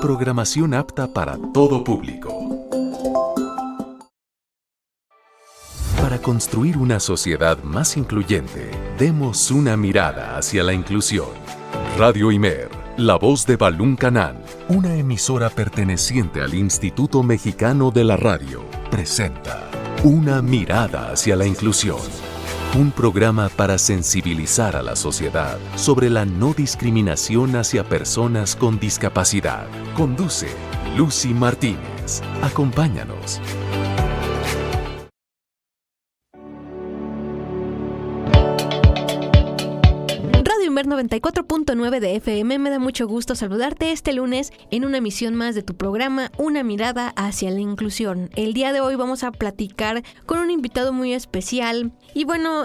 programación apta para todo público. Para construir una sociedad más incluyente, demos una mirada hacia la inclusión. Radio Imer, la voz de Balún Canal, una emisora perteneciente al Instituto Mexicano de la Radio, presenta Una mirada hacia la inclusión. Un programa para sensibilizar a la sociedad sobre la no discriminación hacia personas con discapacidad. Conduce Lucy Martínez. Acompáñanos. Radio 94.9 de FM, me da mucho gusto saludarte este lunes en una emisión más de tu programa Una mirada hacia la inclusión. El día de hoy vamos a platicar con un invitado muy especial y bueno,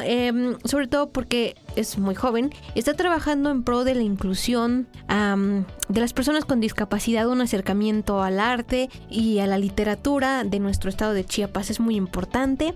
sobre todo porque es muy joven, está trabajando en pro de la inclusión de las personas con discapacidad, un acercamiento al arte y a la literatura de nuestro estado de Chiapas es muy importante.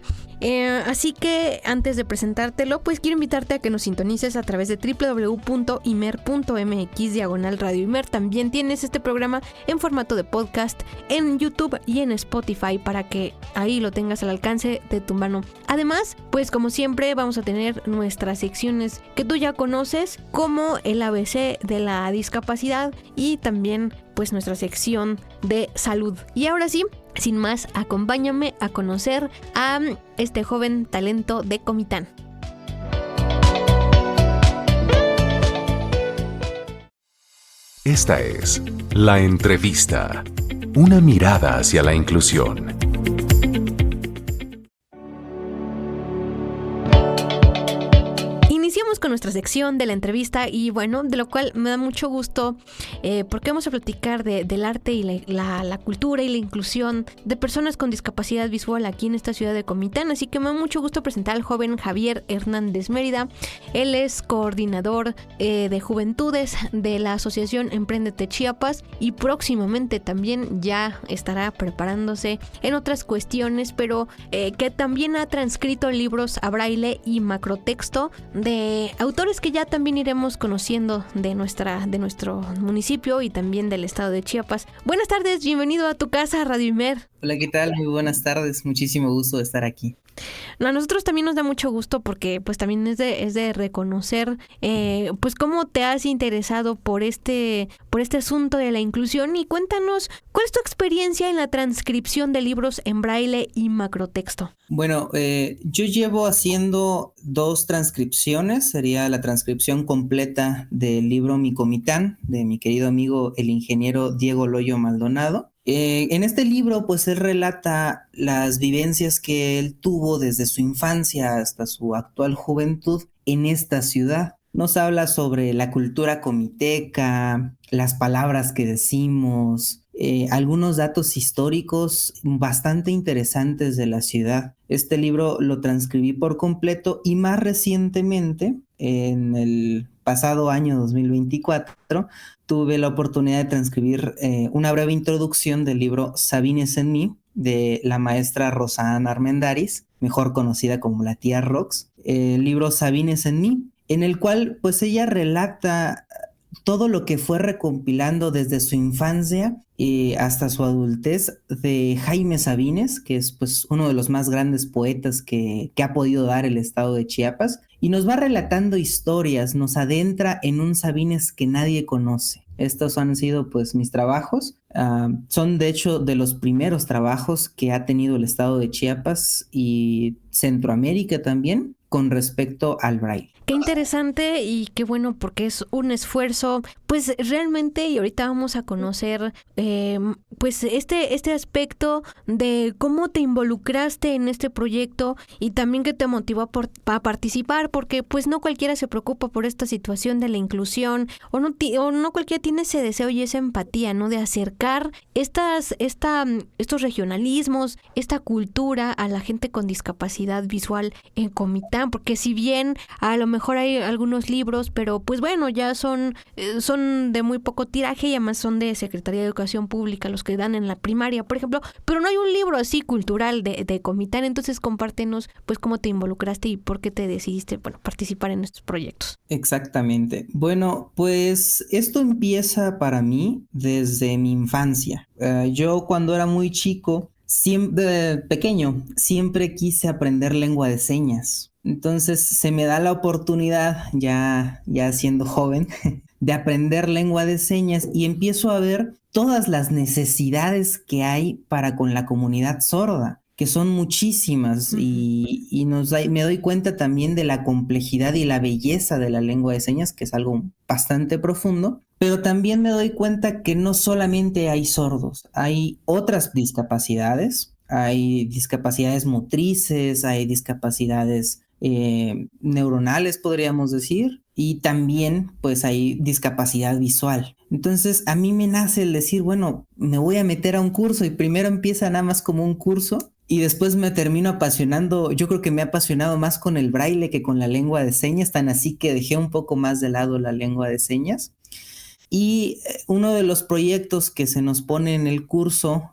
Así que antes de presentártelo, pues quiero invitarte a que nos sintonices a través de www.imer.mx/Radio Imer. También tienes este programa en formato de podcast en YouTube y en Spotify para que ahí lo tengas al alcance de tu mano. Además, pues como siempre vamos a tener nuestras secciones que tú ya conoces, como el ABC de la discapacidad y también pues nuestra sección de salud. Y ahora sí, sin más, acompáñame a conocer a este joven talento de Comitán. Esta es La Entrevista, una mirada hacia la inclusión. Iniciamos con nuestra sección de la entrevista y bueno, de lo cual me da mucho gusto porque vamos a platicar del arte y la cultura y la inclusión de personas con discapacidad visual aquí en esta ciudad de Comitán, así que me da mucho gusto presentar al joven Javier Hernández Mérida. Él es coordinador de juventudes de la Asociación Emprendete Chiapas y próximamente también ya estará preparándose en otras cuestiones, pero que también ha transcrito libros a braille y macrotexto de autores que ya también iremos conociendo de nuestro municipio y también del estado de Chiapas. Buenas tardes, bienvenido a tu casa, Radio Imer. Hola, ¿qué tal? Muy buenas tardes, muchísimo gusto de estar aquí. A nosotros también nos da mucho gusto porque pues también es de reconocer pues cómo te has interesado por este asunto de la inclusión y cuéntanos, ¿cuál es tu experiencia en la transcripción de libros en braille y macrotexto? Bueno, yo llevo haciendo 2 transcripciones, sería la transcripción completa del libro Mi Comitán, de mi querido amigo el ingeniero Diego Loyo Maldonado. En este libro, pues él relata las vivencias que él tuvo desde su infancia hasta su actual juventud en esta ciudad. Nos habla sobre la cultura comiteca, las palabras que decimos, algunos datos históricos bastante interesantes de la ciudad. Este libro lo transcribí por completo y más recientemente, en el pasado año 2024, tuve la oportunidad de transcribir una breve introducción del libro Sabines en mí, de la maestra Rosana Armendáriz, mejor conocida como la tía Rox. El libro Sabines en mí, en el cual pues ella relata todo lo que fue recompilando desde su infancia hasta su adultez de Jaime Sabines, que es pues uno de los más grandes poetas que ha podido dar el estado de Chiapas, y nos va relatando historias, nos adentra en un Sabines que nadie conoce. Estos han sido pues mis trabajos, son de hecho de los primeros trabajos que ha tenido el estado de Chiapas y Centroamérica también con respecto al braille. Qué interesante y qué bueno porque es un esfuerzo, pues realmente, y ahorita vamos a conocer pues este aspecto de cómo te involucraste en este proyecto y también que te motivó a participar, porque pues no cualquiera se preocupa por esta situación de la inclusión o no cualquiera tiene ese deseo y esa empatía, ¿no? De acercar estos regionalismos, esta cultura a la gente con discapacidad visual en Comitán. Comitán, porque si bien a lo mejor hay algunos libros, pero pues bueno, ya son de muy poco tiraje y además son de Secretaría de Educación Pública, los que dan en la primaria, por ejemplo, pero no hay un libro así cultural de Comitán. Entonces compártenos pues cómo te involucraste y por qué te decidiste, bueno, participar en estos proyectos. Exactamente. Bueno, pues esto empieza para mí desde mi infancia. Yo cuando era muy chico, siempre pequeño, siempre quise aprender lengua de señas. Entonces se me da la oportunidad, ya siendo joven, de aprender lengua de señas y empiezo a ver todas las necesidades que hay para con la comunidad sorda, que son muchísimas, y me doy cuenta también de la complejidad y la belleza de la lengua de señas, que es algo bastante profundo, pero también me doy cuenta que no solamente hay sordos, hay otras discapacidades, hay discapacidades motrices, hay discapacidades neuronales, podríamos decir, y también pues hay discapacidad visual. Entonces a mí me nace el decir, bueno, me voy a meter a un curso, y primero empieza nada más como un curso y después me termino apasionando. Yo creo que me he apasionado más con el braille que con la lengua de señas, tan así que dejé un poco más de lado la lengua de señas. Y uno de los proyectos que se nos pone en el curso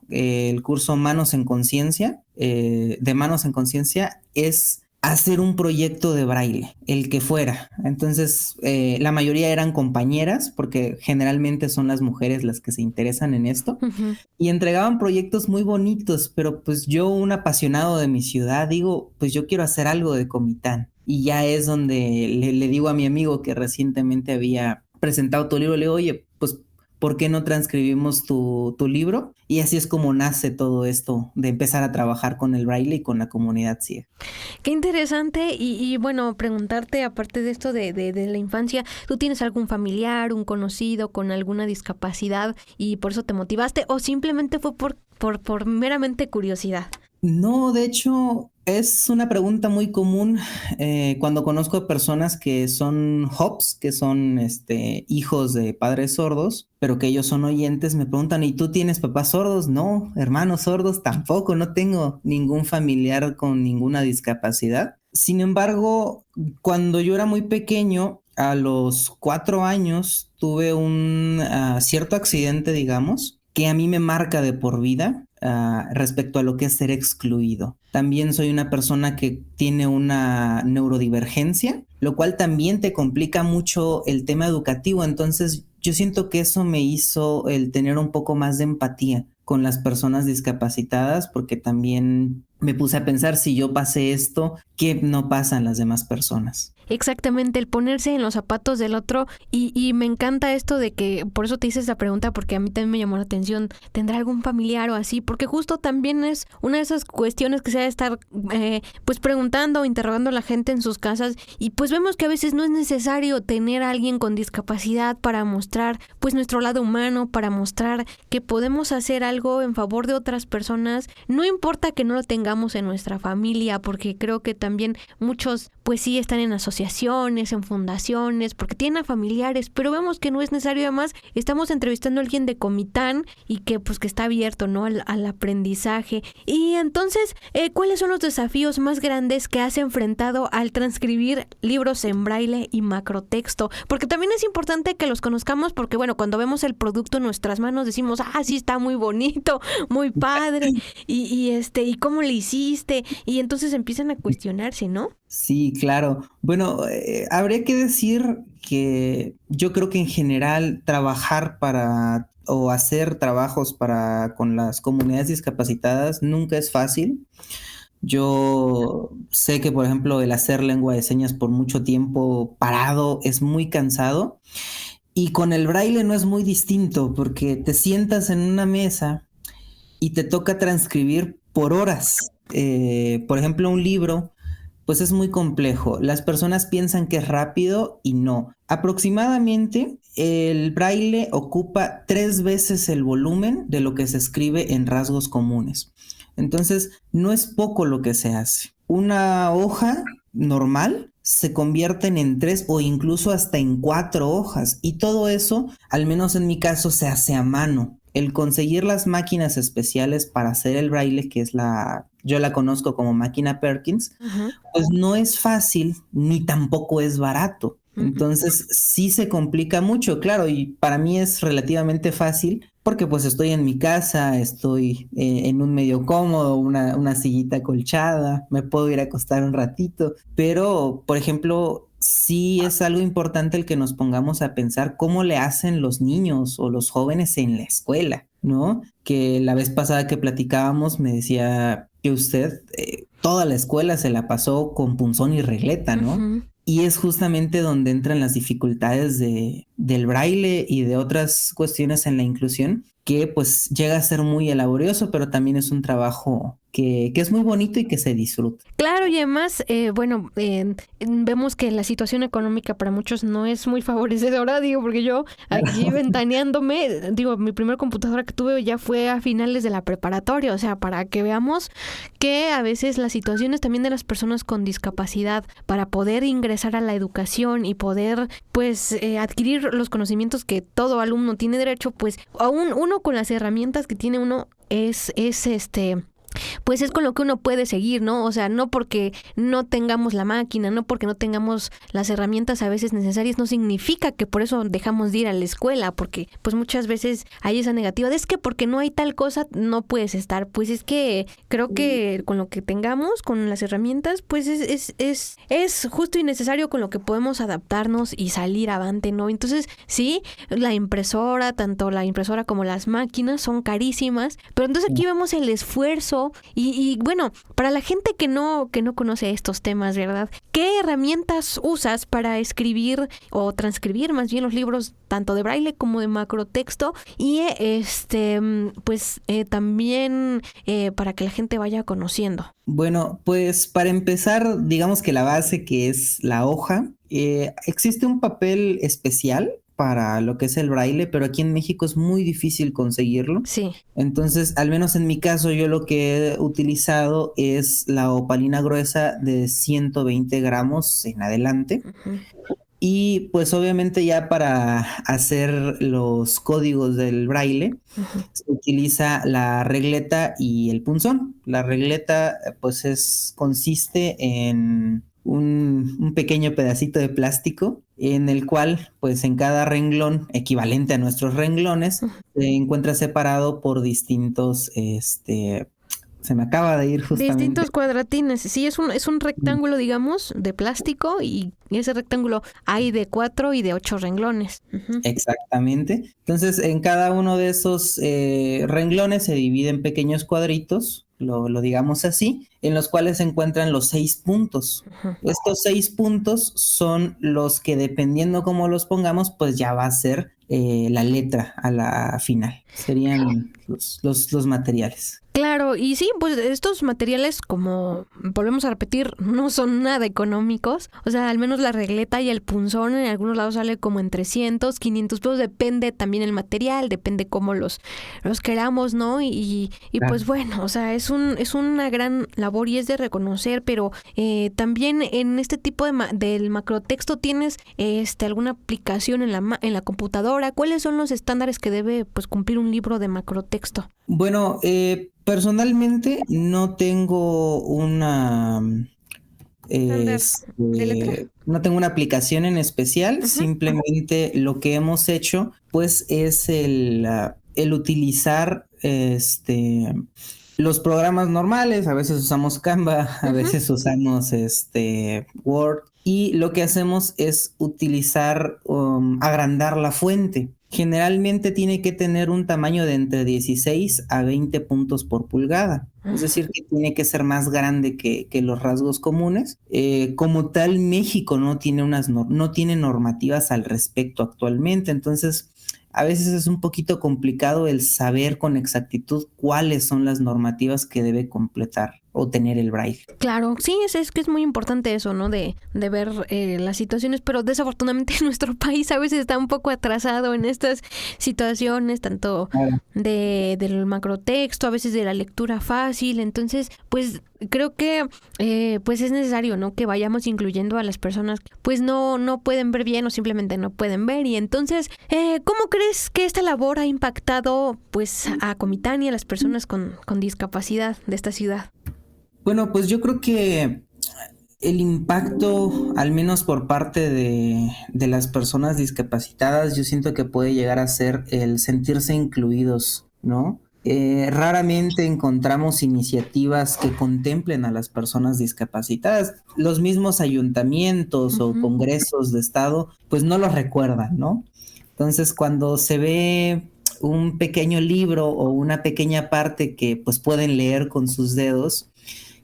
Manos en Conciencia, de Manos en Conciencia, es hacer un proyecto de braille, el que fuera. Entonces, la mayoría eran compañeras, porque generalmente son las mujeres las que se interesan en esto, y entregaban proyectos muy bonitos, pero pues yo, un apasionado de mi ciudad, digo, pues yo quiero hacer algo de Comitán. Y ya es donde le digo a mi amigo que recientemente había presentado tu libro, le digo, oye, pues, ¿por qué no transcribimos tu libro? Y así es como nace todo esto de empezar a trabajar con el braille y con la comunidad ciega. Qué interesante. Y bueno, preguntarte, aparte de esto de la infancia, ¿tú tienes algún familiar, un conocido con alguna discapacidad y por eso te motivaste, o simplemente fue por meramente curiosidad? No, de hecho, es una pregunta muy común cuando conozco a personas que son HOPS, que son hijos de padres sordos, pero que ellos son oyentes. Me preguntan, ¿y tú tienes papás sordos? No, hermanos sordos tampoco, no tengo ningún familiar con ninguna discapacidad. Sin embargo, cuando yo era muy pequeño, a los 4 años, tuve un cierto accidente, digamos, que a mí me marca de por vida respecto a lo que es ser excluido. También soy una persona que tiene una neurodivergencia, lo cual también te complica mucho el tema educativo. Entonces yo siento que eso me hizo el tener un poco más de empatía con las personas discapacitadas, porque también me puse a pensar, si yo pasé esto, ¿qué no pasan las demás personas? Exactamente, el ponerse en los zapatos del otro, y me encanta esto de que, por eso te hice esta pregunta, porque a mí también me llamó la atención, ¿tendrá algún familiar o así? Porque justo también es una de esas cuestiones que se ha de estar pues preguntando o interrogando a la gente en sus casas, y pues vemos que a veces no es necesario tener a alguien con discapacidad para mostrar pues nuestro lado humano, para mostrar que podemos hacer algo en favor de otras personas, no importa que no lo tengamos en nuestra familia, porque creo que también muchos pues sí están en asociaciones, en fundaciones, porque tienen a familiares, pero vemos que no es necesario. Además, estamos entrevistando a alguien de Comitán y que pues que está abierto, ¿no?, al aprendizaje. Y entonces, ¿cuáles son los desafíos más grandes que has enfrentado al transcribir libros en braille y macrotexto? Porque también es importante que los conozcamos, porque bueno, cuando vemos el producto en nuestras manos decimos, sí está muy bonito, muy padre, y cómo le hiciste, y entonces empiezan a cuestionarse, ¿no? Sí, claro. Bueno, habría que decir que yo creo que en general trabajar o hacer trabajos con las comunidades discapacitadas nunca es fácil. Yo sé que, por ejemplo, el hacer lengua de señas por mucho tiempo parado es muy cansado, y con el braille no es muy distinto, porque te sientas en una mesa y te toca transcribir por horas. Por ejemplo, un libro pues es muy complejo. Las personas piensan que es rápido y no. Aproximadamente el braille ocupa 3 veces el volumen de lo que se escribe en rasgos comunes. Entonces, no es poco lo que se hace. Una hoja normal se convierten en 3 o incluso hasta en 4 hojas. Y todo eso, al menos en mi caso, se hace a mano. El conseguir las máquinas especiales para hacer el braille, que es la yo la conozco como máquina Perkins, pues no es fácil ni tampoco es barato. Entonces sí se complica mucho, claro, y para mí es relativamente fácil porque pues estoy en mi casa, estoy en un medio cómodo, una sillita acolchada, me puedo ir a acostar un ratito, pero por ejemplo, sí es algo importante el que nos pongamos a pensar cómo le hacen los niños o los jóvenes en la escuela, ¿no? Que la vez pasada que platicábamos me decía que usted toda la escuela se la pasó con punzón y regleta, ¿no? Y es justamente donde entran las dificultades del braille y de otras cuestiones en la inclusión, que pues llega a ser muy laborioso, pero también es un trabajo que es muy bonito y que se disfruta. Claro, y además, vemos que la situación económica para muchos no es muy favorecedora, digo, porque yo aquí ventaneándome, digo, mi primer computadora que tuve ya fue a finales de la preparatoria, o sea, para que veamos que a veces las situaciones también de las personas con discapacidad para poder ingresar a la educación y poder, pues, adquirir los conocimientos que todo alumno tiene derecho, pues, aún uno con las herramientas que tiene uno pues es con lo que uno puede seguir, ¿no? O sea, no porque no tengamos la máquina, no porque no tengamos las herramientas a veces necesarias, no significa que por eso dejamos de ir a la escuela, porque pues muchas veces hay esa negativa de es que porque no hay tal cosa no puedes estar. Pues es que creo que con lo que tengamos, con las herramientas, pues es justo y necesario con lo que podemos adaptarnos y salir avante, ¿no? Entonces, sí, la impresora, tanto la impresora como las máquinas son carísimas, pero entonces aquí vemos el esfuerzo. Y bueno, para la gente que no conoce estos temas, ¿verdad? ¿Qué herramientas usas para escribir o transcribir más bien los libros tanto de braille como de macrotexto? Y también para que la gente vaya conociendo. Bueno, pues para empezar, digamos que la base que es la hoja, existe un papel especial para lo que es el braille, pero aquí en México es muy difícil conseguirlo. Sí. Entonces, al menos en mi caso, yo lo que he utilizado es la opalina gruesa de 120 gramos en adelante. Y pues obviamente ya para hacer los códigos del braille se utiliza la regleta y el punzón. La regleta pues consiste en un pequeño pedacito de plástico en el cual pues en cada renglón equivalente a nuestros renglones se encuentra separado por distintos se me acaba de ir justamente. Distintos cuadratines. Sí, es un rectángulo, digamos, de plástico y ese rectángulo hay de 4 y de 8 renglones. Exactamente. Entonces, en cada uno de esos renglones se divide en pequeños cuadritos, lo digamos así, en los cuales se encuentran los 6 puntos. Estos 6 puntos son los que, dependiendo cómo los pongamos, pues ya va a ser la letra a la final. Serían los materiales. Claro, y sí, pues estos materiales, como volvemos a repetir, no son nada económicos. O sea, al menos la regleta y el punzón en algunos lados sale como en 300, 500 pesos. Depende también el material, depende cómo los queramos, ¿no? Y claro. Pues bueno, o sea, es una gran labor y es de reconocer, pero también en este tipo del macrotexto tienes alguna aplicación en la computadora. ¿Cuáles son los estándares que debe pues cumplir un libro de macrotexto? Bueno, personalmente no tengo no tengo una aplicación en especial, simplemente lo que hemos hecho pues es el utilizar los programas normales. A veces usamos Canva, a veces usamos Word, y lo que hacemos es utilizar agrandar la fuente. Generalmente tiene que tener un tamaño de entre 16 a 20 puntos por pulgada. Es decir, que tiene que ser más grande que los rasgos comunes. Como tal, México no tiene normativas al respecto actualmente. Entonces, a veces es un poquito complicado el saber con exactitud cuáles son las normativas que debe completar o tener el braille. Claro, sí, es que es muy importante eso, ¿no? De ver las situaciones, pero desafortunadamente nuestro país a veces está un poco atrasado en estas situaciones, tanto del macrotexto, a veces de la lectura fácil. Entonces, pues creo que pues es necesario, ¿no? Que vayamos incluyendo a las personas que pues no pueden ver bien o simplemente no pueden ver. Y entonces, ¿cómo crees que esta labor ha impactado pues a Comitán y a las personas con discapacidad de esta ciudad? Bueno, pues yo creo que el impacto, al menos por parte de las personas discapacitadas, yo siento que puede llegar a ser el sentirse incluidos, ¿no? Raramente encontramos iniciativas que contemplen a las personas discapacitadas. Los mismos ayuntamientos o Ujú. congresos de estado, pues no los recuerdan, ¿no? Entonces, cuando se ve un pequeño libro o una pequeña parte que pues pueden leer con sus dedos,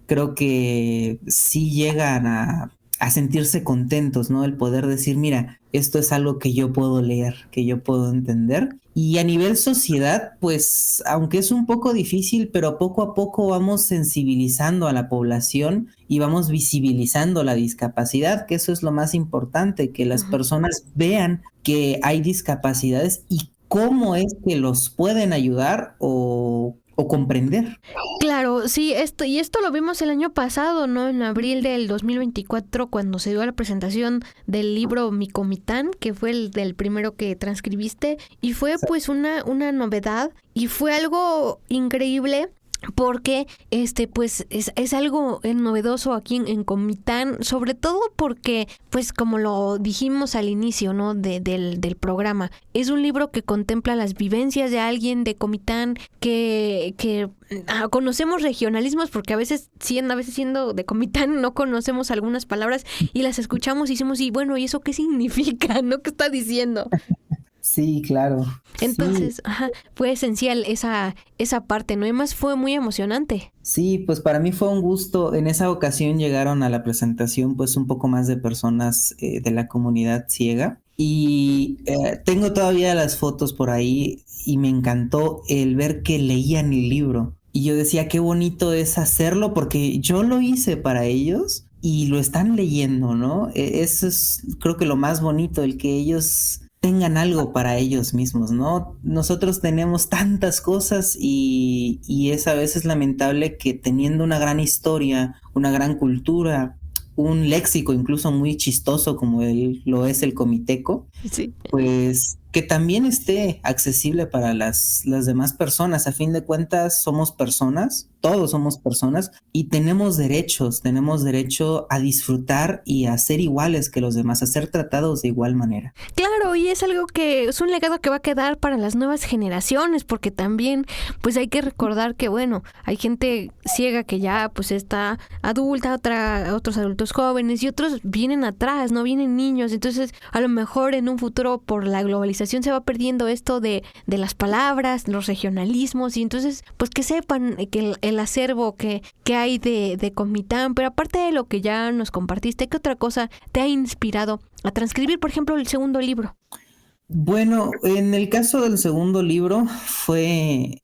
creo que sí llegan a sentirse contentos, ¿no? El poder decir, mira, esto es algo que yo puedo leer, que yo puedo entender. Y a nivel sociedad, pues, aunque es un poco difícil, pero poco a poco vamos sensibilizando a la población y vamos visibilizando la discapacidad, que eso es lo más importante, que las Ujú. personas vean que hay discapacidades y cómo es que los pueden ayudar o comprender. Claro, sí, esto lo vimos el año pasado, ¿no? En abril del 2024, cuando se dio la presentación del libro Mi Comitán, que fue el del primero que transcribiste, y fue pues una novedad, y fue algo increíble. Porque pues es algo novedoso aquí en Comitán, sobre todo porque, pues como lo dijimos al inicio, ¿no? Del programa, es un libro que contempla las vivencias de alguien de Comitán, que conocemos regionalismos porque a veces siendo de Comitán no conocemos algunas palabras y las escuchamos y decimos, y bueno, ¿y eso qué significa? ¿No? ¿Qué está diciendo? Sí, claro. Sí, Entonces, fue esencial esa parte, ¿no? Y más fue muy emocionante. sí, pues para mí fue un gusto. En esa ocasión llegaron a la presentación pues un poco más de personas de la comunidad ciega y tengo todavía las fotos por ahí y me encantó el ver que leían el libro. Y yo decía, qué bonito es hacerlo porque yo lo hice para ellos y lo están leyendo, ¿no? Eso es creo que lo más bonito, el que ellos tengan algo para ellos mismos, ¿no? Nosotros tenemos tantas cosas y es a veces lamentable que teniendo una gran historia, una gran cultura, un léxico incluso muy chistoso como lo es el comiteco, Sí. pues que también esté accesible para las demás personas. A fin de cuentas, somos personas, todos somos personas y tenemos derecho a disfrutar y a ser iguales que los demás, a ser tratados de igual manera. Claro, y es algo que es un legado que va a quedar para las nuevas generaciones, porque también pues hay que recordar que bueno, hay gente ciega que ya pues está adulta, otros adultos jóvenes y otros vienen atrás, no vienen niños, entonces a lo mejor en un futuro por la globalización se va perdiendo esto de las palabras, los regionalismos y entonces pues que sepan que el acervo que hay de Comitán, pero aparte de lo que ya nos compartiste, ¿qué otra cosa te ha inspirado a transcribir, por ejemplo, el segundo libro? Bueno, en el caso del segundo libro fue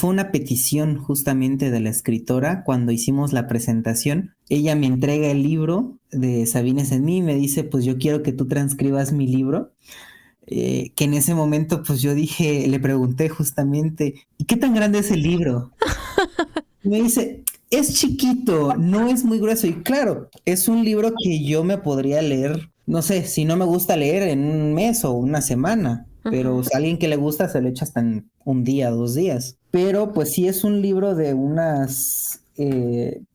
una petición justamente de la escritora cuando hicimos la presentación. Ella me entrega el libro de Sabines en mí y me dice, pues yo quiero que tú transcribas mi libro. Que en ese momento pues yo dije, le pregunté justamente, ¿y qué tan grande es el libro? Y me dice, es chiquito, no es muy grueso. Y claro, es un libro que yo me podría leer, no sé, si no me gusta leer en un mes o una semana, pero Ajá. si a alguien que le gusta se lo echa hasta en un día, 2 días. Pero pues sí es un libro de unas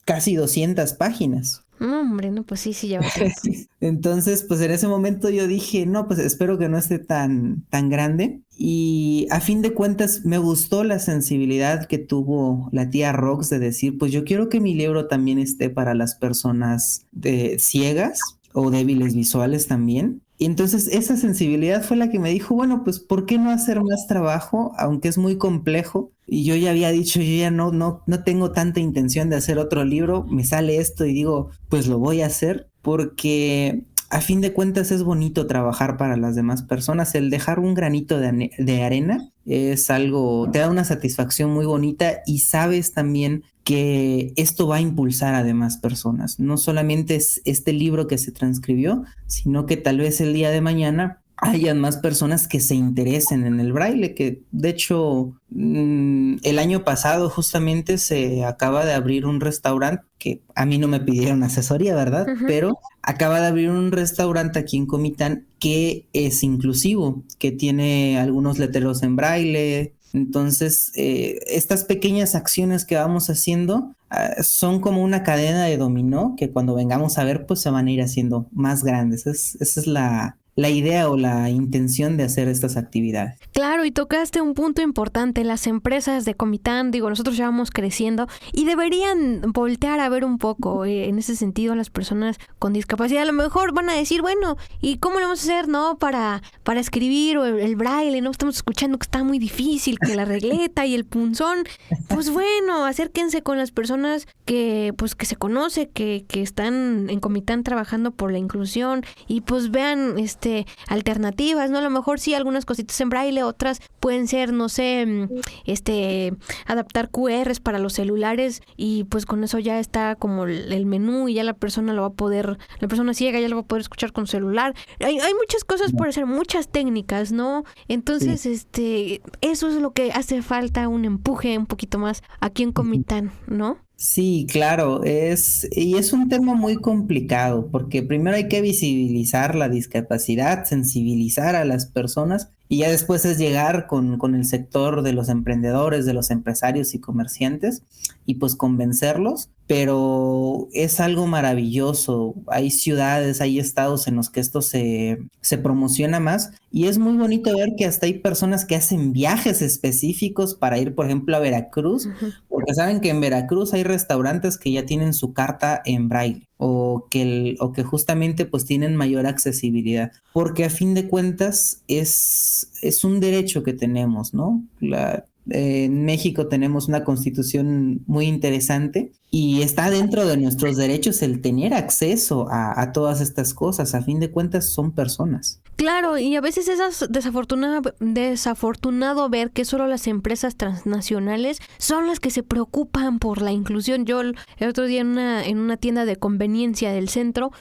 casi 200 páginas. No, hombre, no, pues sí, sí, ya bastante. Entonces, pues en ese momento yo dije, no, pues espero que no esté tan grande. Y a fin de cuentas me gustó la sensibilidad que tuvo la tía Rox de decir, pues yo quiero que mi libro también esté para las personas ciegas o débiles visuales también. Y entonces esa sensibilidad fue la que me dijo, bueno, pues ¿por qué no hacer más trabajo, aunque es muy complejo? Y yo ya había dicho, yo ya no tengo tanta intención de hacer otro libro, me sale esto y digo, pues lo voy a hacer porque a fin de cuentas es bonito trabajar para las demás personas. El dejar un granito de arena es algo, te da una satisfacción muy bonita y sabes también que esto va a impulsar a demás personas. No solamente es este libro que se transcribió, sino que tal vez el día de mañana hayan más personas que se interesen en el braille, que de hecho el año pasado justamente se acaba de abrir un restaurante que a mí no me pidieron asesoría, ¿verdad? Ujú. Pero acaba de abrir un restaurante aquí en Comitán que es inclusivo, que tiene algunos letreros en braille, Entonces, estas pequeñas acciones que vamos haciendo son como una cadena de dominó que cuando vengamos a ver, pues se van a ir haciendo más grandes. Esa es la idea o la intención de hacer estas actividades. Claro, y tocaste un punto importante. Las empresas de Comitán, digo, nosotros ya vamos creciendo y deberían voltear a ver un poco en ese sentido a las personas con discapacidad. A lo mejor van a decir, bueno, ¿y cómo lo vamos a hacer, no? Para escribir o el braille, ¿no? Estamos escuchando que está muy difícil, que la regleta y el punzón. Pues bueno, acérquense con las personas que se conoce, que están en Comitán trabajando por la inclusión y pues vean alternativas, ¿no? A lo mejor sí algunas cositas en braille, otras pueden ser, no sé, adaptar QRs para los celulares y pues con eso ya está como el menú y ya la persona ciega ya lo va a poder escuchar con celular. Hay muchas cosas por hacer, muchas técnicas, ¿no? Entonces, sí. Eso es lo que hace falta, un empuje un poquito más aquí en Comitán, ¿no? Sí, claro, y es un tema muy complicado porque primero hay que visibilizar la discapacidad, sensibilizar a las personas y ya después es llegar con el sector de los emprendedores, de los empresarios y comerciantes y pues convencerlos, pero es algo maravilloso. Hay ciudades, hay estados en los que esto se promociona más y es muy bonito ver que hasta hay personas que hacen viajes específicos para ir, por ejemplo, a Veracruz, porque saben que en Veracruz hay restaurantes que ya tienen su carta en braille o que justamente pues tienen mayor accesibilidad, porque a fin de cuentas es un derecho que tenemos, ¿no? En México tenemos una constitución muy interesante y está dentro de nuestros derechos el tener acceso a todas estas cosas. A fin de cuentas son personas. Claro, y a veces es desafortunado ver que solo las empresas transnacionales son las que se preocupan por la inclusión. Yo el otro día en una tienda de conveniencia del centro,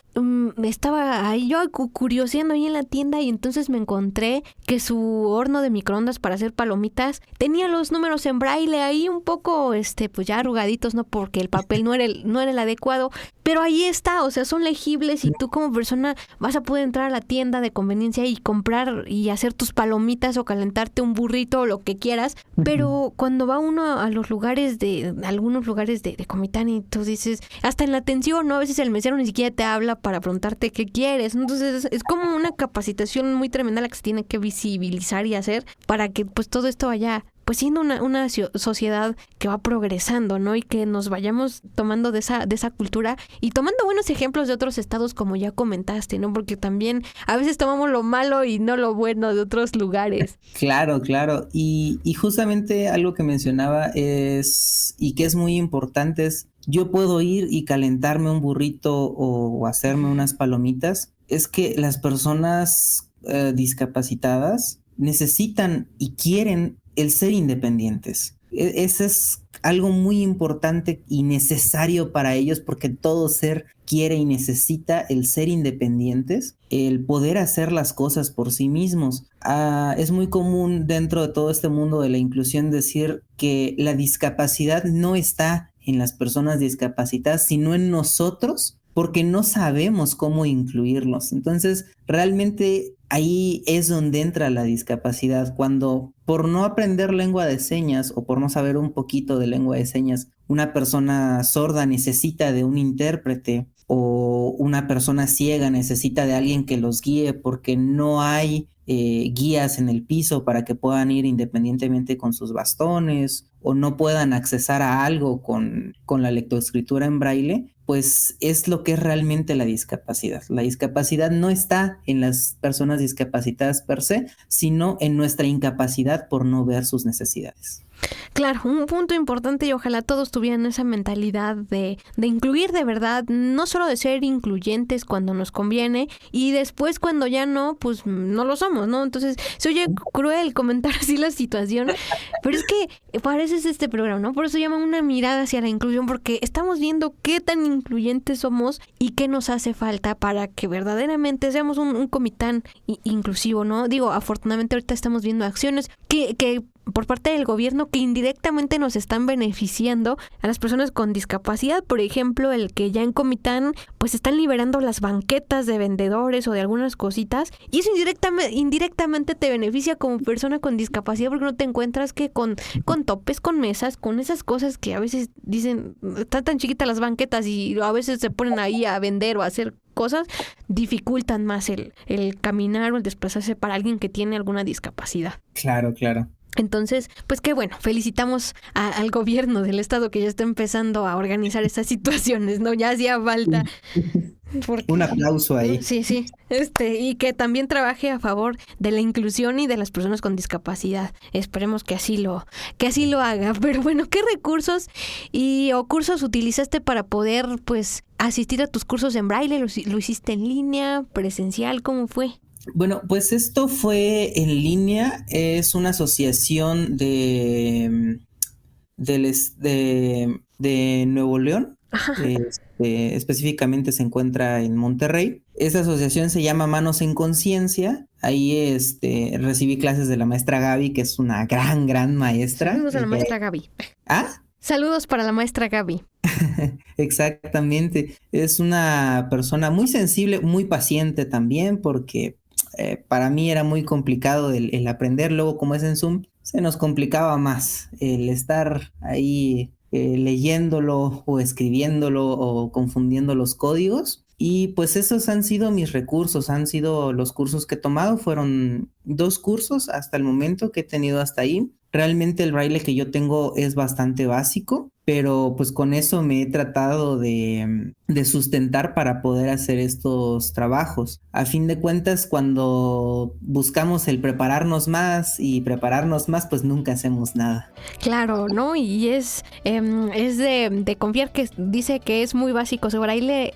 estaba ahí yo curioseando ahí en la tienda y entonces me encontré que su horno de microondas para hacer palomitas tenía los números en braille ahí un poco, pues ya arrugaditos, ¿no? Porque el papel no era el adecuado, pero ahí está, o sea, son legibles y tú como persona vas a poder entrar a la tienda de conveniencia y comprar y hacer tus palomitas o calentarte un burrito o lo que quieras, pero cuando va uno a los lugares algunos lugares de Comitán y tú dices, hasta en la atención, ¿no? A veces el mesero ni siquiera te habla para preguntarte qué quieres, entonces es como una capacitación muy tremenda la que se tiene que visibilizar y hacer para que pues todo esto vaya pues siendo una sociedad que va progresando, ¿no? Y que nos vayamos tomando de esa cultura y tomando buenos ejemplos de otros estados, como ya comentaste, ¿no? Porque también a veces tomamos lo malo y no lo bueno de otros lugares. Claro. Y justamente algo que mencionaba y que es muy importante es, yo puedo ir y calentarme un burrito o hacerme unas palomitas. Es que las personas discapacitadas necesitan y quieren el ser independientes. Eso es algo muy importante y necesario para ellos porque todo ser quiere y necesita el ser independientes, el poder hacer las cosas por sí mismos. Es muy común dentro de todo este mundo de la inclusión decir que la discapacidad no está en las personas discapacitadas, sino en nosotros, porque no sabemos cómo incluirlos. Entonces, realmente ahí es donde entra la discapacidad, cuando por no aprender lengua de señas o por no saber un poquito de lengua de señas, una persona sorda necesita de un intérprete o una persona ciega necesita de alguien que los guíe porque no hay guías en el piso para que puedan ir independientemente con sus bastones o no puedan accesar a algo con la lectoescritura en braille, pues es lo que es realmente la discapacidad. La discapacidad no está en las personas discapacitadas per se, sino en nuestra incapacidad por no ver sus necesidades. Claro, un punto importante y ojalá todos tuvieran esa mentalidad de incluir de verdad, no solo de ser incluyentes cuando nos conviene y después cuando ya no, pues no lo somos, ¿no? Entonces, se oye cruel comentar así la situación, pero es que para eso es este programa, ¿no? Por eso llama una mirada hacia la inclusión, porque estamos viendo qué tan incluyentes somos y qué nos hace falta para que verdaderamente seamos un Comitán inclusivo, ¿no? Digo, afortunadamente ahorita estamos viendo acciones que por parte del gobierno que indirectamente nos están beneficiando a las personas con discapacidad. Por ejemplo, el que ya en Comitán pues están liberando las banquetas de vendedores o de algunas cositas, y eso indirectamente te beneficia como persona con discapacidad, porque no te encuentras que con topes, con mesas, con esas cosas que a veces dicen, están tan chiquitas las banquetas y a veces se ponen ahí a vender o a hacer cosas, dificultan más el caminar o el desplazarse para alguien que tiene alguna discapacidad. Claro, claro. Entonces, pues qué bueno, felicitamos al gobierno del estado que ya está empezando a organizar esas situaciones, ¿no? Ya hacía falta. Un aplauso ahí. Sí, y que también trabaje a favor de la inclusión y de las personas con discapacidad. Esperemos que así lo haga. Pero bueno, ¿qué recursos o cursos utilizaste para poder, pues, asistir a tus cursos en braille? ¿Lo hiciste en línea, presencial? ¿Cómo fue? Bueno, pues esto fue en línea. Es una asociación de Nuevo León. Ajá. Específicamente se encuentra en Monterrey. Esa asociación se llama Manos en Conciencia. Ahí recibí clases de la maestra Gaby, que es una gran maestra. Saludos a la maestra Gaby. ¿Ah? Saludos para la maestra Gaby. Exactamente. Es una persona muy sensible, muy paciente también, porque para mí era muy complicado el aprender. Luego, como es en Zoom, se nos complicaba más el estar ahí leyéndolo o escribiéndolo o confundiendo los códigos. Y pues esos han sido mis recursos, han sido los cursos que he tomado. Fueron 2 cursos hasta el momento que he tenido hasta ahí. Realmente el braille que yo tengo es bastante básico, pero pues con eso me he tratado de sustentar para poder hacer estos trabajos. A fin de cuentas, cuando buscamos el prepararnos más, pues nunca hacemos nada. Claro, ¿no? Y es de confiar, que dice que es muy básico. Su braille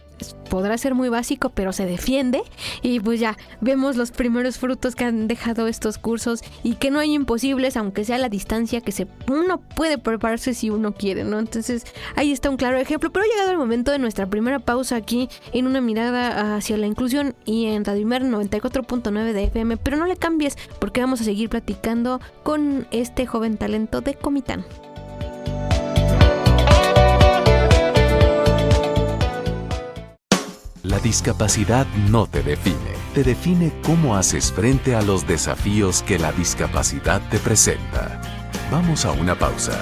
podrá ser muy básico, pero se defiende, y pues ya vemos los primeros frutos que han dejado estos cursos, y que no hay imposibles, aunque sea a la distancia, que uno puede prepararse si uno quiere, ¿no? Entonces ahí está un claro ejemplo. Pero ha llegado el momento de nuestra primera pausa aquí en Una Mirada hacia la Inclusión y en Radio Imer 94.9 de FM, pero no le cambies, porque vamos a seguir platicando con este joven talento de Comitán. La discapacidad no te define cómo haces frente a los desafíos que la discapacidad te presenta. Vamos a una pausa.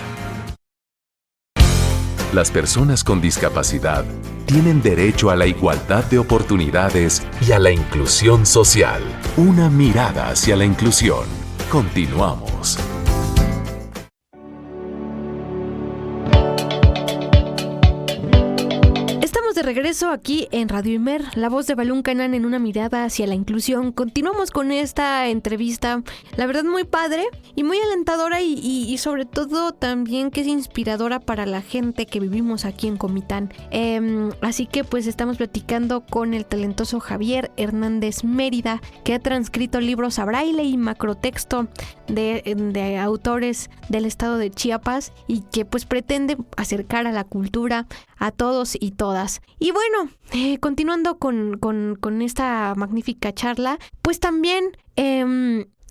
Las personas con discapacidad tienen derecho a la igualdad de oportunidades y a la inclusión social. Una mirada hacia la inclusión. Continuamos. De regreso aquí en Radio Imer, la voz de Balún Canán, en Una Mirada hacia la Inclusión. Continuamos con esta entrevista, la verdad muy padre y muy alentadora, y sobre todo también que es inspiradora para la gente que vivimos aquí en Comitán. Así que pues estamos platicando con el talentoso Javier Hernández Mérida, que ha transcrito libros a braille y macrotexto de autores del estado de Chiapas, y que pues pretende acercar a la cultura a todos y todas. Y bueno, continuando con esta magnífica charla, pues también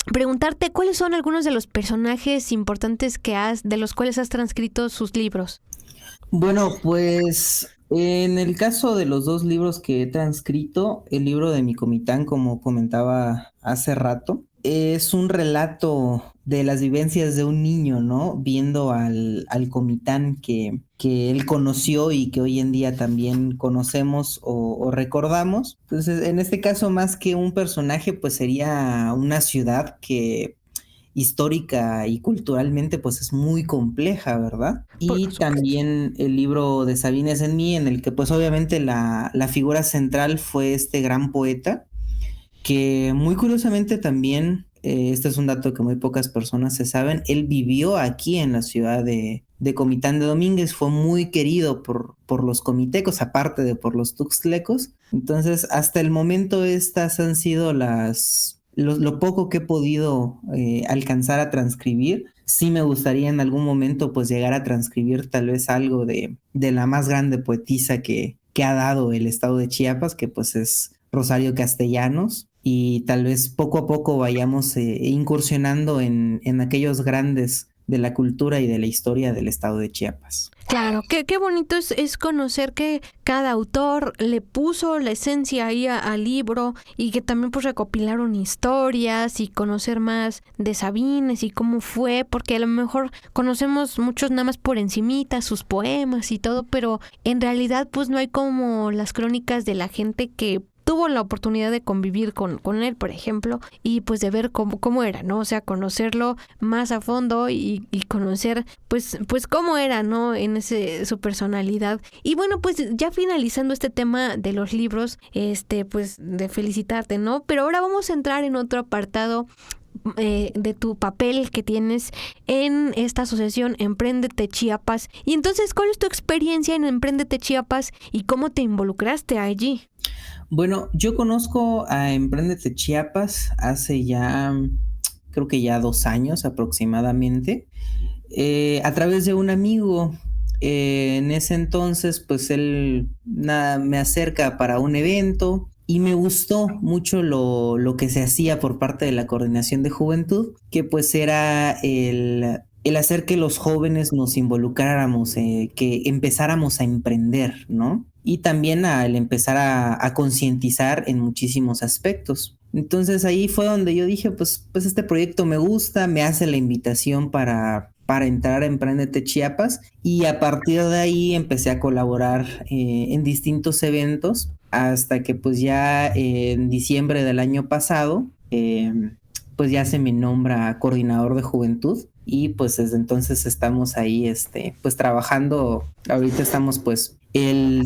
preguntarte cuáles son algunos de los personajes importantes de los cuales has transcrito sus libros. Bueno, pues en el caso de los 2 libros que he transcrito, el libro de Mi Comitán, como comentaba hace rato, es un relato de las vivencias de un niño, ¿no? Viendo al Comitán que él conoció y que hoy en día también conocemos o recordamos. Entonces, en este caso, más que un personaje, pues sería una ciudad que histórica y culturalmente pues es muy compleja, ¿verdad? Y también el libro de Sabines en mí, en el que pues obviamente la figura central fue este gran poeta, que muy curiosamente también, este es un dato que muy pocas personas se saben, él vivió aquí en la ciudad de Comitán de Domínguez, fue muy querido por los comitecos, aparte de por los tuxtlecos. Entonces, hasta el momento estas han sido lo poco que he podido alcanzar a transcribir. Sí me gustaría en algún momento pues llegar a transcribir tal vez algo de la más grande poetisa que ha dado el estado de Chiapas, que pues es Rosario Castellanos. y tal vez poco a poco vayamos incursionando en aquellos grandes de la cultura y de la historia del estado de Chiapas. Claro, qué bonito es conocer que cada autor le puso la esencia ahí al libro y que también pues recopilaron historias y conocer más de Sabines y cómo fue, porque a lo mejor conocemos muchos nada más por encimita sus poemas y todo, pero en realidad pues no hay como las crónicas de la gente que tuvo la oportunidad de convivir con él, por ejemplo, y pues de ver cómo era, ¿no? O sea, conocerlo más a fondo y conocer pues cómo era, ¿no? En su personalidad. Y bueno, pues ya finalizando este tema de los libros, pues de felicitarte, ¿no? Pero ahora vamos a entrar en otro apartado de tu papel que tienes en esta asociación Empréndete Chiapas. Y entonces, ¿cuál es tu experiencia en Empréndete Chiapas y cómo te involucraste allí? Bueno, yo conozco a Empréndete Chiapas hace ya, creo que ya 2 años aproximadamente, a través de un amigo. En ese entonces, pues él me acerca para un evento y me gustó mucho lo que se hacía por parte de la Coordinación de Juventud, que pues era el hacer que los jóvenes nos involucráramos, que empezáramos a emprender, ¿no? Y también al empezar a concientizar en muchísimos aspectos. Entonces ahí fue donde yo dije, pues este proyecto me gusta, me hace la invitación para entrar a Empréndete Chiapas, y a partir de ahí empecé a colaborar en distintos eventos hasta que pues ya en diciembre del año pasado pues ya se me nombra coordinador de juventud, y pues desde entonces estamos ahí pues trabajando. Ahorita estamos pues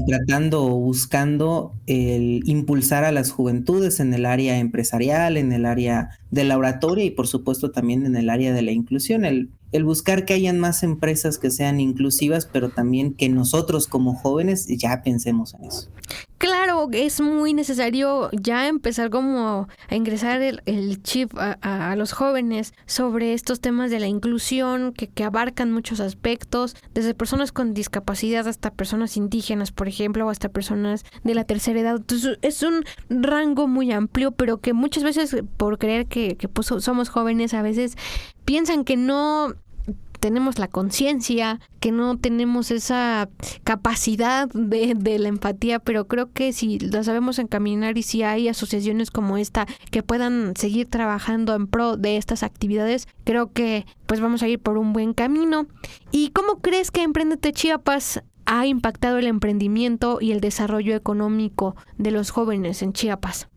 tratando o buscando el impulsar a las juventudes en el área empresarial, en el área de la oratoria y por supuesto también en el área de la inclusión, el buscar que hayan más empresas que sean inclusivas, pero también que nosotros como jóvenes ya pensemos en eso. Claro, es muy necesario ya empezar como a ingresar el chip a los jóvenes sobre estos temas de la inclusión que abarcan muchos aspectos, desde personas con discapacidad hasta personas indígenas, por ejemplo, o hasta personas de la tercera edad. Entonces, es un rango muy amplio, pero que muchas veces por creer que pues, somos jóvenes, a veces piensan que no tenemos la conciencia, que no tenemos esa capacidad de la empatía, pero creo que si la sabemos encaminar y si hay asociaciones como esta que puedan seguir trabajando en pro de estas actividades, creo que pues vamos a ir por un buen camino. ¿Y cómo crees que Empréndete Chiapas ha impactado el emprendimiento y el desarrollo económico de los jóvenes en Chiapas?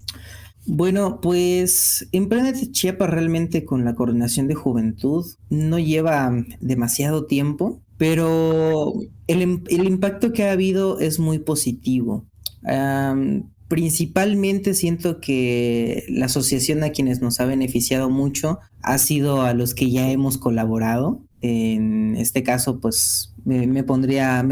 Bueno, pues Empréndete Chiapas realmente con la Coordinación de Juventud no lleva demasiado tiempo, pero el impacto que ha habido es muy positivo. Principalmente siento que la asociación a quienes nos ha beneficiado mucho ha sido a los que ya hemos colaborado. En este caso, pues me podría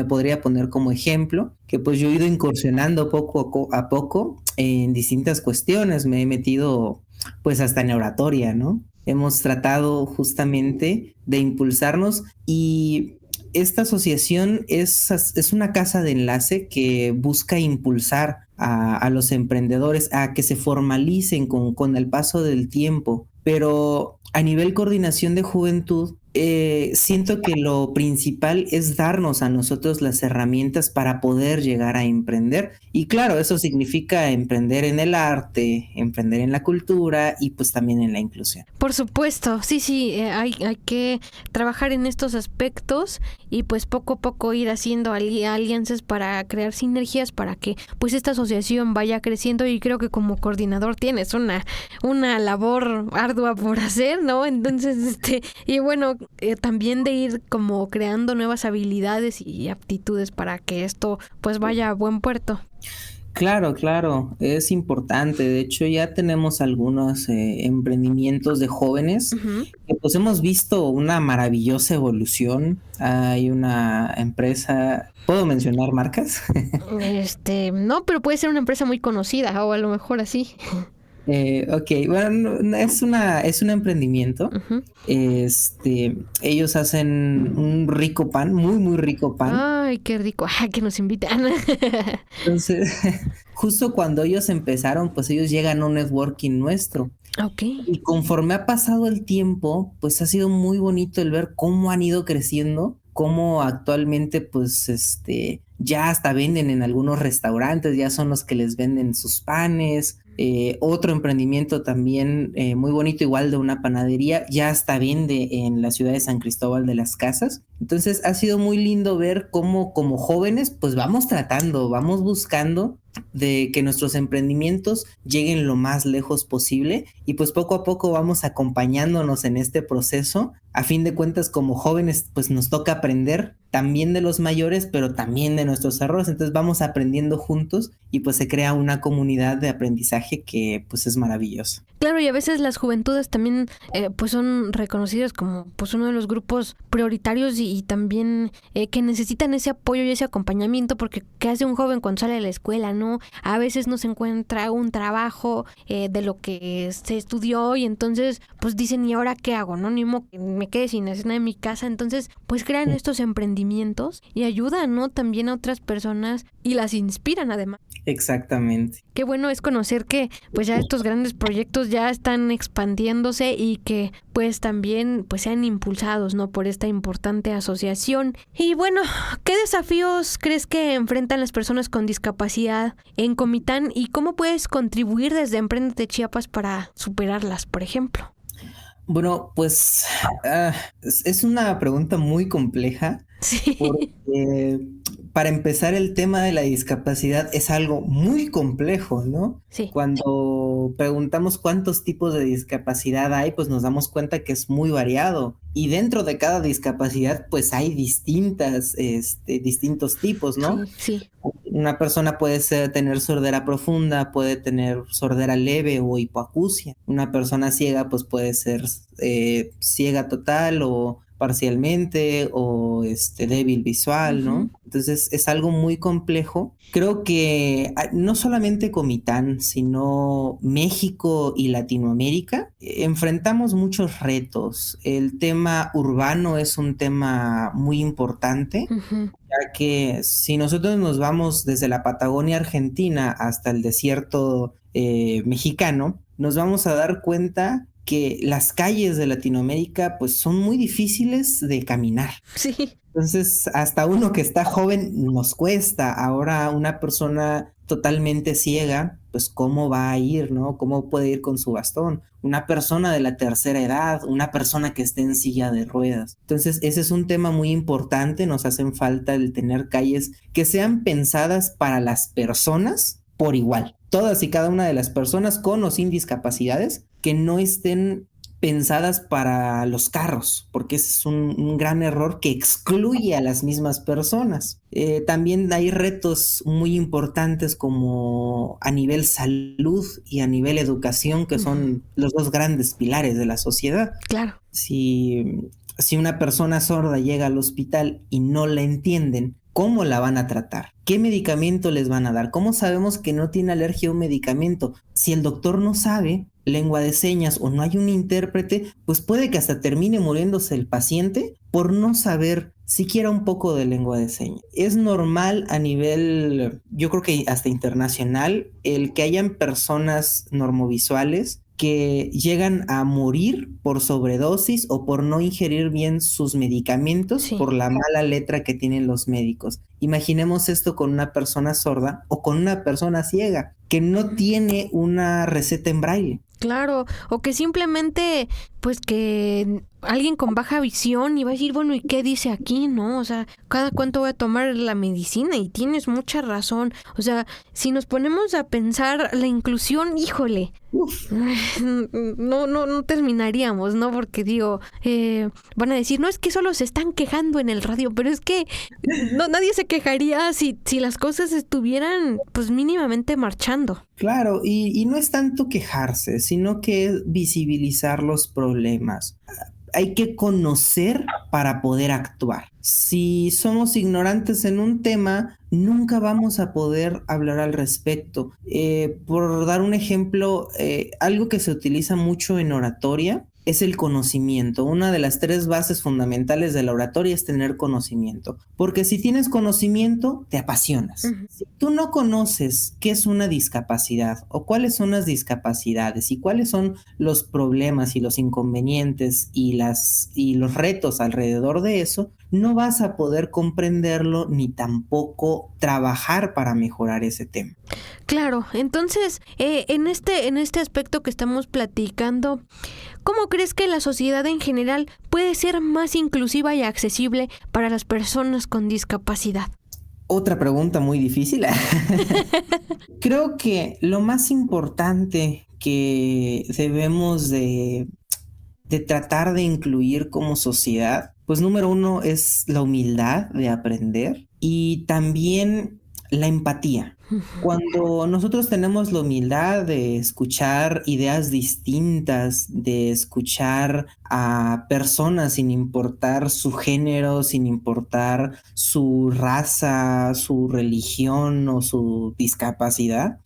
poner como ejemplo que pues yo he ido incursionando poco a poco en distintas cuestiones. Me he metido pues hasta en oratoria, ¿no? Hemos tratado justamente de impulsarnos, y esta asociación es una casa de enlace que busca impulsar a los emprendedores a que se formalicen con el paso del tiempo. Pero a nivel coordinación de juventud, siento que lo principal es darnos a nosotros las herramientas para poder llegar a emprender. Y claro, eso significa emprender en el arte, emprender en la cultura y pues también en la inclusión. Por supuesto, sí, hay que trabajar en estos aspectos y pues poco a poco ir haciendo alianzas para crear sinergias para que pues esta asociación vaya creciendo, y creo que como coordinador tienes una labor ardua por hacer, ¿no? Entonces, y bueno, también de ir como creando nuevas habilidades y aptitudes para que esto pues vaya a buen puerto. Claro, es importante. De hecho, ya tenemos algunos emprendimientos de jóvenes que pues hemos visto una maravillosa evolución. Hay una empresa, ¿puedo mencionar marcas? No, pero puede ser una empresa muy conocida o a lo mejor así. Ok, bueno, es un emprendimiento. Ujú. Ellos hacen un rico pan, muy, muy rico pan. Ay, qué rico. Ah, que nos invitan. Entonces, justo cuando ellos empezaron, pues ellos llegan a un networking nuestro. Ok. Y conforme ha pasado el tiempo, pues ha sido muy bonito el ver cómo han ido creciendo, cómo actualmente, pues, ya hasta venden en algunos restaurantes, ya son los que les venden sus panes. Otro emprendimiento también muy bonito, igual de una panadería, ya hasta vende en la ciudad de San Cristóbal de las Casas. Entonces ha sido muy lindo ver cómo como jóvenes, pues vamos tratando, vamos buscando de que nuestros emprendimientos lleguen lo más lejos posible y pues poco a poco vamos acompañándonos en este proceso. A fin de cuentas, como jóvenes, pues nos toca aprender también de los mayores, pero también de nuestros errores. Entonces vamos aprendiendo juntos y pues se crea una comunidad de aprendizaje que pues es maravillosa. Claro, y a veces las juventudes también pues son reconocidas como pues uno de los grupos prioritarios y también que necesitan ese apoyo y ese acompañamiento, porque ¿qué hace un joven cuando sale de la escuela, no? A veces no se encuentra un trabajo de lo que se estudió y entonces pues dicen, ¿y ahora qué hago? No, ni modo que me quede sin hacer nada en mi casa. Entonces pues crean estos emprendimientos y ayudan, ¿no? También a otras personas y las inspiran además. Exactamente. Qué bueno es conocer que pues ya estos grandes proyectos ya están expandiéndose y que pues también pues sean impulsados, ¿no? Por esta importante asociación. Y bueno, ¿qué desafíos crees que enfrentan las personas con discapacidad en Comitán y cómo puedes contribuir desde Emprendete Chiapas para superarlas, por ejemplo? Bueno, pues es una pregunta muy compleja Sí, porque para empezar el tema de la discapacidad es algo muy complejo, ¿no? sí. Cuando preguntamos cuántos tipos de discapacidad hay, pues nos damos cuenta que es muy variado. Y dentro de cada discapacidad, pues hay distintos tipos, ¿no? Sí, sí. Una persona puede tener sordera profunda, puede tener sordera leve o hipoacusia. Una persona ciega, pues puede ser ciega total o parcialmente o débil visual, Ujú. ¿no? Entonces es algo muy complejo. Creo que no solamente Comitán, sino México y Latinoamérica enfrentamos muchos retos. El tema urbano es un tema muy importante, Ujú. ya que si nosotros nos vamos desde la Patagonia Argentina hasta el desierto mexicano, nos vamos a dar cuenta que las calles de Latinoamérica pues son muy difíciles de caminar. Sí. Entonces, hasta uno que está joven nos cuesta. Ahora una persona totalmente ciega, pues cómo va a ir, ¿no? ¿Cómo puede ir con su bastón? Una persona de la tercera edad, una persona que esté en silla de ruedas. Entonces, ese es un tema muy importante. Nos hacen falta el tener calles que sean pensadas para las personas por igual. Todas y cada una de las personas con o sin discapacidades que no estén pensadas para los carros, porque ese es un gran error que excluye a las mismas personas. También hay retos muy importantes como a nivel salud y a nivel educación, que Ujú. son los dos grandes pilares de la sociedad. Claro. Si una persona sorda llega al hospital y no la entienden, ¿cómo la van a tratar? ¿Qué medicamento les van a dar? ¿Cómo sabemos que no tiene alergia a un medicamento? Si el doctor no sabe lengua de señas o no hay un intérprete, pues puede que hasta termine muriéndose el paciente por no saber siquiera un poco de lengua de señas. Es normal a nivel, yo creo que hasta internacional, el que hayan personas normovisuales que llegan a morir por sobredosis o por no ingerir bien sus medicamentos Sí. por la mala letra que tienen los médicos. Imaginemos esto con una persona sorda o con una persona ciega que no tiene una receta en braille. Claro, o que simplemente, pues que alguien con baja visión y va a decir, bueno, ¿y qué dice aquí? ¿No? O sea, ¿cada cuánto voy a tomar la medicina? Y tienes mucha razón. O sea, si nos ponemos a pensar la inclusión, híjole, no terminaríamos, ¿no? Porque digo, van a decir, no es que solo se están quejando en el radio, pero es que no, nadie se quejaría si las cosas estuvieran, pues mínimamente marchando. Claro, y no es tanto quejarse, sino que es visibilizar los problemas. hay que conocer para poder actuar. Si somos ignorantes en un tema, nunca vamos a poder hablar al respecto. Por dar un ejemplo, algo que se utiliza mucho en oratoria es el conocimiento. Una de las 3 bases fundamentales de la oratoria es tener conocimiento, porque si tienes conocimiento, te apasionas. Ujú. Si tú no conoces qué es una discapacidad o cuáles son las discapacidades y cuáles son los problemas y los inconvenientes y los retos alrededor de eso, no vas a poder comprenderlo ni tampoco trabajar para mejorar ese tema. Claro, entonces, en este aspecto que estamos platicando, ¿cómo crees que la sociedad en general puede ser más inclusiva y accesible para las personas con discapacidad? Otra pregunta muy difícil. Creo que lo más importante que debemos de tratar de incluir como sociedad, pues número 1 es la humildad de aprender y también la empatía. Cuando nosotros tenemos la humildad de escuchar ideas distintas, de escuchar a personas sin importar su género, sin importar su raza, su religión o su discapacidad,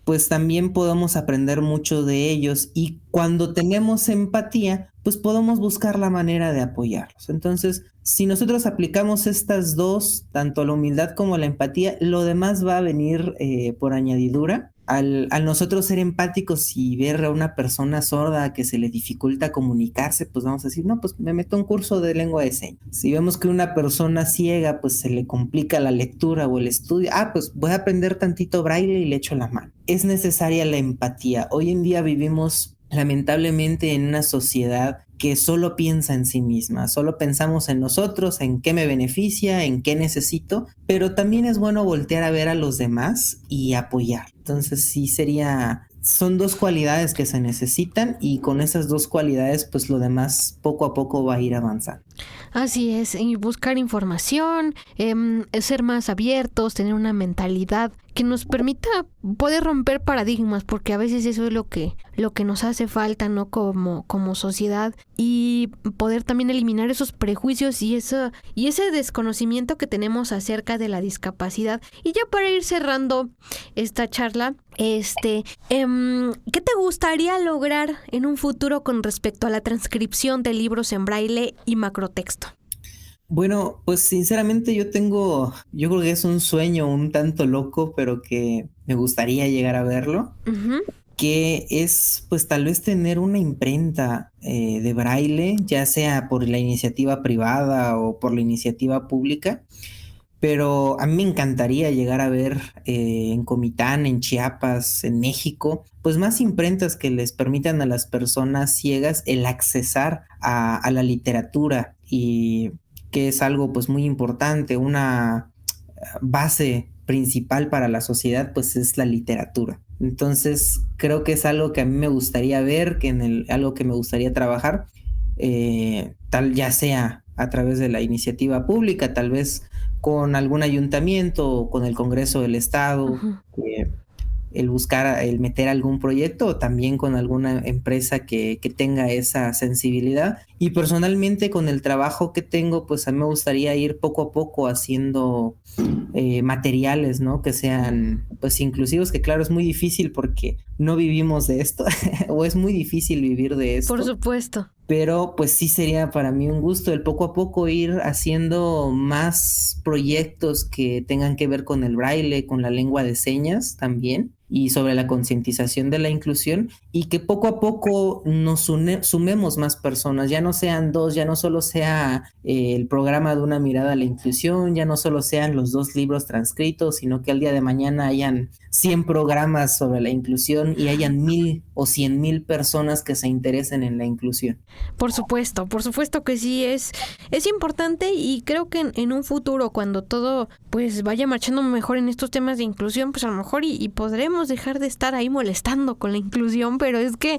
pues también podemos aprender mucho de ellos, y cuando tenemos empatía, pues podemos buscar la manera de apoyarlos. Entonces, si nosotros aplicamos estas 2, tanto la humildad como la empatía, lo demás va a venir por añadidura. Al nosotros ser empáticos y ver a una persona sorda que se le dificulta comunicarse, pues vamos a decir, no, pues me meto a un curso de lengua de señas. Si vemos que una persona ciega, pues se le complica la lectura o el estudio, pues voy a aprender tantito braille y le echo la mano. Es necesaria la empatía. Hoy en día vivimos lamentablemente en una sociedad que solo piensa en sí misma, solo pensamos en nosotros, en qué me beneficia, en qué necesito, pero también es bueno voltear a ver a los demás y apoyar. Entonces sí son 2 cualidades que se necesitan, y con esas 2 cualidades pues lo demás poco a poco va a ir avanzando. Así es, y buscar información, ser más abiertos, tener una mentalidad que nos permita poder romper paradigmas, porque a veces eso es lo que nos hace falta, ¿no? Como sociedad, y poder también eliminar esos prejuicios y ese desconocimiento que tenemos acerca de la discapacidad. Y ya para ir cerrando esta charla, ¿qué te gustaría lograr en un futuro con respecto a la transcripción de libros en braille y macrotexto? Bueno, pues sinceramente yo creo que es un sueño un tanto loco, pero que me gustaría llegar a verlo, que es pues tal vez tener una imprenta de braille, ya sea por la iniciativa privada o por la iniciativa pública, pero a mí me encantaría llegar a ver en Comitán, en Chiapas, en México, pues más imprentas que les permitan a las personas ciegas el accesar a la literatura, y que es algo pues muy importante. Una base principal para la sociedad pues es la literatura. Entonces creo que es algo que a mí me gustaría ver, algo que me gustaría trabajar, tal ya sea a través de la iniciativa pública, tal vez con algún ayuntamiento o con el Congreso del Estado, el meter algún proyecto, o también con alguna empresa que tenga esa sensibilidad. Y personalmente, con el trabajo que tengo, pues a mí me gustaría ir poco a poco haciendo materiales, ¿no? Que sean pues inclusivos, que claro, es muy difícil porque no vivimos de esto o es muy difícil vivir de esto. Por supuesto. Pero pues sí sería para mí un gusto el poco a poco ir haciendo más proyectos que tengan que ver con el braille, con la lengua de señas también, y sobre la concientización de la inclusión, y que poco a poco nos sumemos más personas, ya no sean 2, ya no solo sea el programa de una mirada a la inclusión, ya no solo sean los 2 libros transcritos, sino que al día de mañana hayan 100 programas sobre la inclusión y hayan 1,000 o 100,000 personas que se interesen en la inclusión. Por supuesto que sí, es importante, y creo que en un futuro, cuando todo pues vaya marchando mejor en estos temas de inclusión, pues a lo mejor y podremos dejar de estar ahí molestando con la inclusión, pero es que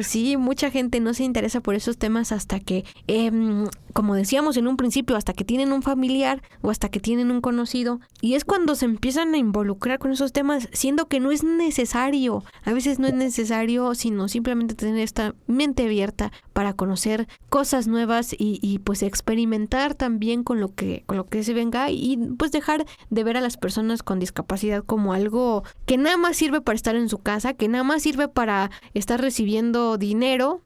sí, mucha gente no se interesa por esos temas hasta que como decíamos en un principio, hasta que tienen un familiar o hasta que tienen un conocido. Y es cuando se empiezan a involucrar con esos temas, siendo que no es necesario. A veces no es necesario, sino simplemente tener esta mente abierta para conocer cosas nuevas y pues experimentar también con lo que se venga, y pues dejar de ver a las personas con discapacidad como algo que nada más sirve para estar en su casa, que nada más sirve para estar recibiendo dinero.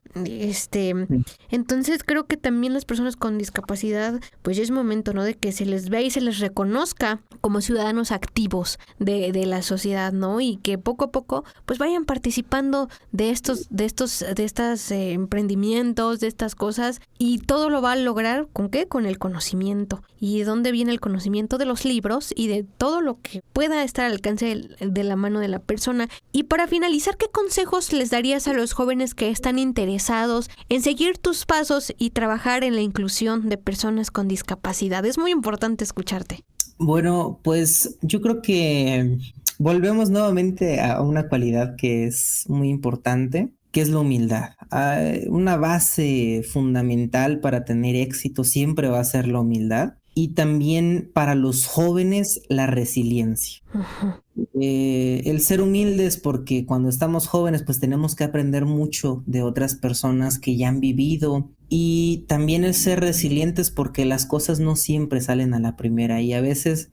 Entonces creo que también las personas con discapacidad, pues ya es momento, ¿no?, de que se les vea y se les reconozca como ciudadanos activos de la sociedad, ¿no? Y que poco a poco pues vayan participando de estos emprendimientos, de estas cosas, y todo lo va a lograr ¿con qué? Con el conocimiento. ¿Y de dónde viene el conocimiento? De los libros y de todo lo que pueda estar al alcance de la mano de la persona. Y para finalizar, ¿qué consejos les darías a los jóvenes que están interesados en seguir tus pasos y trabajar en la inclusión de personas con discapacidad? Es muy importante escucharte. Bueno, pues yo creo que volvemos nuevamente a una cualidad que es muy importante, que es la humildad. Una base fundamental para tener éxito siempre va a ser la humildad, y también para los jóvenes la resiliencia. El ser humildes, porque cuando estamos jóvenes pues tenemos que aprender mucho de otras personas que ya han vivido, y también el ser resilientes porque las cosas no siempre salen a la primera, y a veces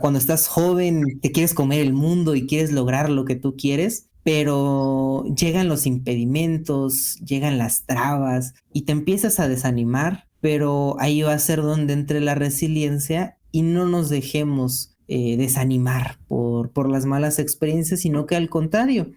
cuando estás joven te quieres comer el mundo y quieres lograr lo que tú quieres, pero llegan los impedimentos, llegan las trabas y te empiezas a desanimar. Pero ahí va a ser donde entre la resiliencia, y no nos dejemos desanimar por las malas experiencias, sino que al contrario,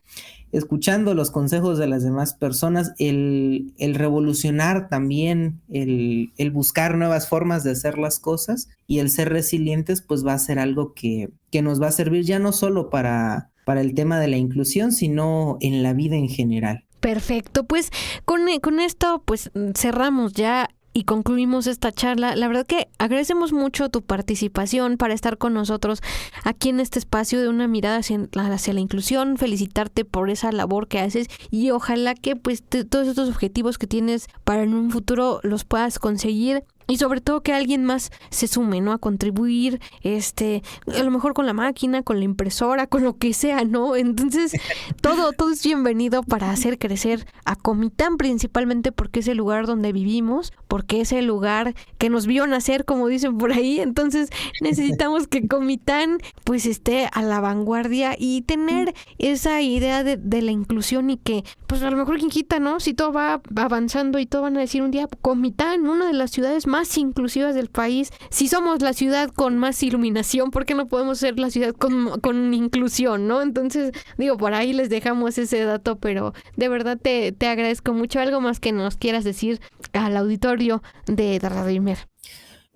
escuchando los consejos de las demás personas, el revolucionar también, el buscar nuevas formas de hacer las cosas, y el ser resilientes pues va a ser algo que nos va a servir ya no solo para el tema de la inclusión, sino en la vida en general. Perfecto, pues con esto pues cerramos ya y concluimos esta charla. La verdad que agradecemos mucho tu participación para estar con nosotros aquí en este espacio de Una Mirada hacia la inclusión. Felicitarte por esa labor que haces, y ojalá que pues todos estos objetivos que tienes para en un futuro los puedas conseguir. Y sobre todo que alguien más se sume, ¿no?, a contribuir, a lo mejor con la máquina, con la impresora, con lo que sea, ¿no? Entonces, todo es bienvenido para hacer crecer a Comitán, principalmente porque es el lugar donde vivimos, porque es el lugar que nos vio nacer, como dicen por ahí. Entonces, necesitamos que Comitán pues esté a la vanguardia y tener esa idea de la inclusión, y que pues a lo mejor quien quita, ¿no? Si todo va avanzando y todo van a decir un día, Comitán, una de las ciudades más inclusivas del país. Si somos la ciudad con más iluminación, ¿por qué no podemos ser la ciudad con inclusión, no? Entonces, digo, por ahí les dejamos ese dato, pero de verdad te agradezco mucho. ¿Algo más que nos quieras decir al auditorio de Radio Imer?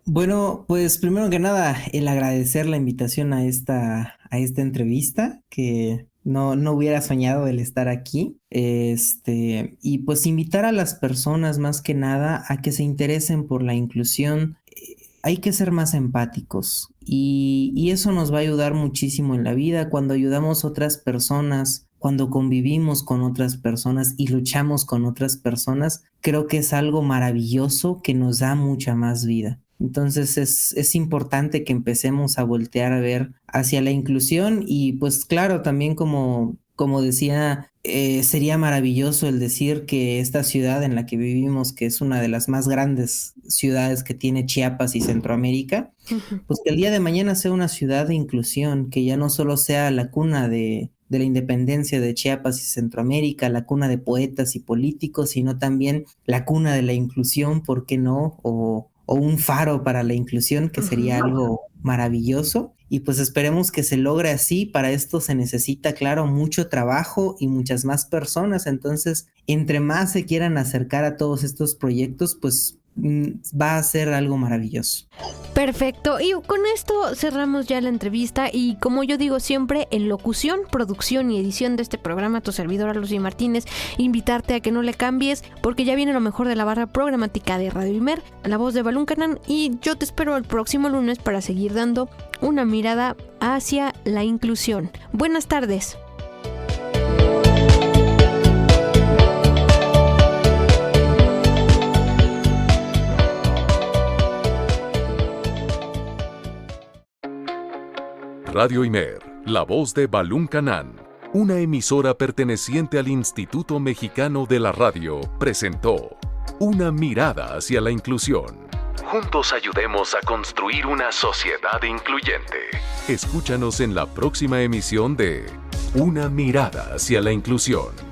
Bueno, pues primero que nada, el agradecer la invitación a esta entrevista, que no hubiera soñado el estar aquí. Y pues invitar a las personas más que nada a que se interesen por la inclusión. Hay que ser más empáticos, y eso nos va a ayudar muchísimo en la vida. Cuando ayudamos a otras personas, cuando convivimos con otras personas y luchamos con otras personas, creo que es algo maravilloso que nos da mucha más vida. Entonces es importante que empecemos a voltear a ver hacia la inclusión, y pues claro, también como decía, sería maravilloso el decir que esta ciudad en la que vivimos, que es una de las más grandes ciudades que tiene Chiapas y Centroamérica, pues que el día de mañana sea una ciudad de inclusión, que ya no solo sea la cuna de la independencia de Chiapas y Centroamérica, la cuna de poetas y políticos, sino también la cuna de la inclusión, ¿por qué no? O un faro para la inclusión, que sería algo maravilloso. Y pues esperemos que se logre así. Para esto se necesita, claro, mucho trabajo y muchas más personas. Entonces, entre más se quieran acercar a todos estos proyectos, pues va a ser algo maravilloso. Perfecto, y con esto cerramos ya la entrevista, y como yo digo siempre, en locución, producción y edición de este programa, tu servidora Lucy Martínez, invitarte a que no le cambies, porque ya viene lo mejor de la barra programática de Radio Imer, la voz de Balún Canán, y yo te espero el próximo lunes para seguir dando una mirada hacia la inclusión. Buenas tardes. Radio Imer, la voz de Balún Canán, una emisora perteneciente al Instituto Mexicano de la Radio, presentó Una mirada hacia la inclusión. Juntos ayudemos a construir una sociedad incluyente. Escúchanos en la próxima emisión de Una mirada hacia la inclusión.